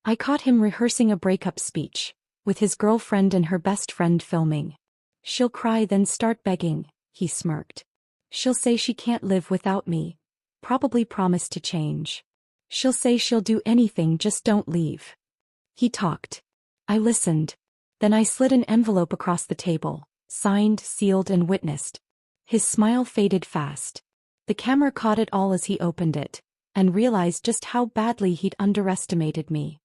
I caught him rehearsing a breakup speech, with his girlfriend and her best friend filming. She'll cry then start begging, he smirked. She'll say she can't live without me, probably promise to change. She'll say she'll do anything, just don't leave. He talked. I listened. Then I slid an envelope across the table, signed, sealed and witnessed. His smile faded fast. The camera caught it all as he opened it, and realized just how badly he'd underestimated me.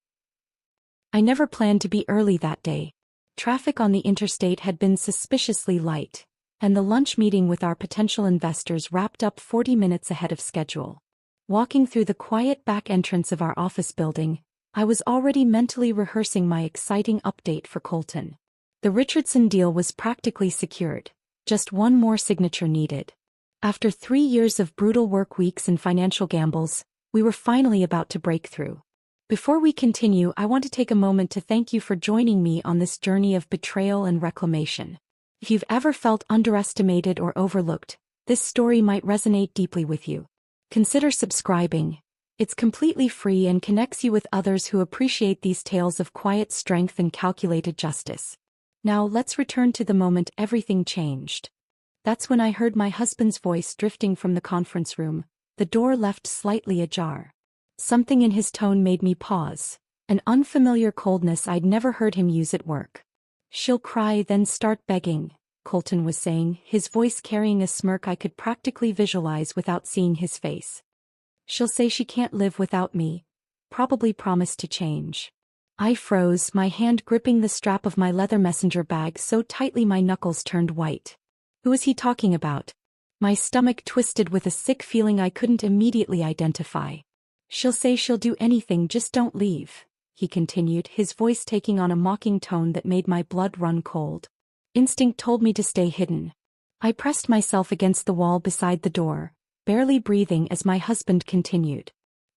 I never planned to be early that day. Traffic on the interstate had been suspiciously light, and the lunch meeting with our potential investors wrapped up 40 minutes ahead of schedule. Walking through the quiet back entrance of our office building, I was already mentally rehearsing my exciting update for Colton. The Richardson deal was practically secured, just one more signature needed. After 3 years of brutal work weeks and financial gambles, we were finally about to break through. Before we continue, I want to take a moment to thank you for joining me on this journey of betrayal and reclamation. If you've ever felt underestimated or overlooked, this story might resonate deeply with you. Consider subscribing. It's completely free and connects you with others who appreciate these tales of quiet strength and calculated justice. Now let's return to the moment everything changed. That's when I heard my husband's voice drifting from the conference room, the door left slightly ajar. Something in his tone made me pause, an unfamiliar coldness I'd never heard him use at work. She'll cry then start begging, Colton was saying, his voice carrying a smirk I could practically visualize without seeing his face. She'll say she can't live without me, probably promise to change. I froze, my hand gripping the strap of my leather messenger bag so tightly my knuckles turned white. Who was he talking about? My stomach twisted with a sick feeling I couldn't immediately identify. She'll say she'll do anything, just don't leave, he continued, his voice taking on a mocking tone that made my blood run cold. Instinct told me to stay hidden. I pressed myself against the wall beside the door, barely breathing as my husband continued.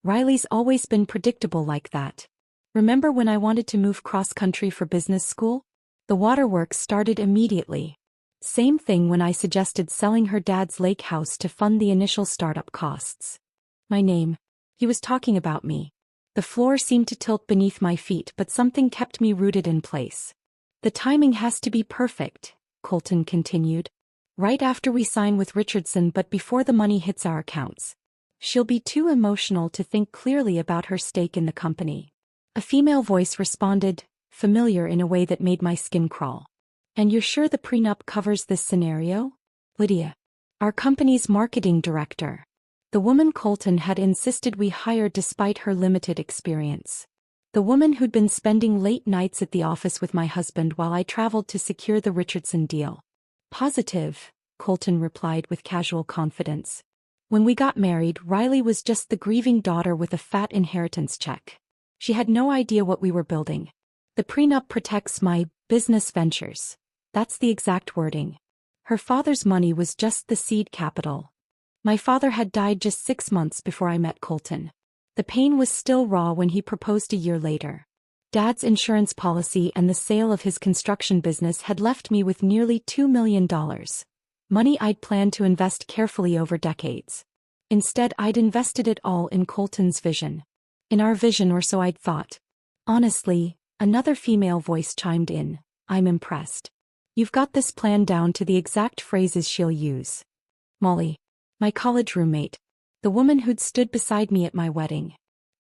Riley's always been predictable like that. Remember when I wanted to move cross-country for business school? The waterworks started immediately. Same thing when I suggested selling her dad's lake house to fund the initial startup costs. My name. He was talking about me. The floor seemed to tilt beneath my feet, but something kept me rooted in place. The timing has to be perfect, Colton continued. Right after we sign with Richardson, but before the money hits our accounts. She'll be too emotional to think clearly about her stake in the company. A female voice responded, familiar in a way that made my skin crawl. And you're sure the prenup covers this scenario? Lydia. Our company's marketing director. The woman Colton had insisted we hire despite her limited experience. The woman who'd been spending late nights at the office with my husband while I traveled to secure the Richardson deal. Positive, Colton replied with casual confidence. When we got married, Riley was just the grieving daughter with a fat inheritance check. She had no idea what we were building. The prenup protects my business ventures. That's the exact wording. Her father's money was just the seed capital. My father had died just 6 months before I met Colton. The pain was still raw when he proposed a year later. Dad's insurance policy and the sale of his construction business had left me with nearly $2 million. Money I'd planned to invest carefully over decades. Instead, I'd invested it all in Colton's vision. In our vision, or so I'd thought. Honestly, another female voice chimed in. I'm impressed. You've got this plan down to the exact phrases she'll use. Molly. My college roommate. The woman who'd stood beside me at my wedding.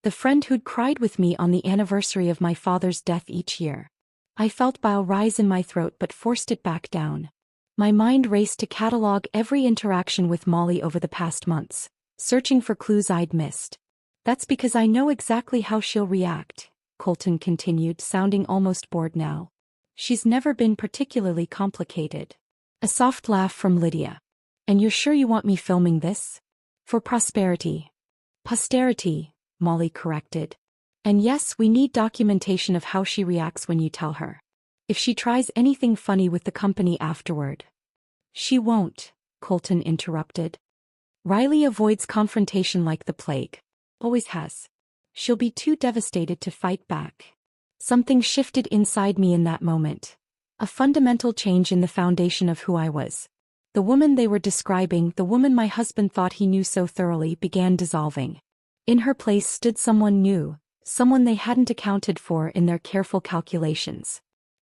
The friend who'd cried with me on the anniversary of my father's death each year. I felt bile rise in my throat but forced it back down. My mind raced to catalog every interaction with Molly over the past months, searching for clues I'd missed. That's because I know exactly how she'll react, Colton continued, sounding almost bored now. She's never been particularly complicated. A soft laugh from Lydia. And you're sure you want me filming this? For prosperity. Posterity, Molly corrected. And yes, we need documentation of how she reacts when you tell her. If she tries anything funny with the company afterward. She won't, Colton interrupted. Riley avoids confrontation like the plague. Always has. She'll be too devastated to fight back. Something shifted inside me in that moment. A fundamental change in the foundation of who I was. The woman they were describing, the woman my husband thought he knew so thoroughly, began dissolving. In her place stood someone new, Someone they hadn't accounted for in their careful calculations.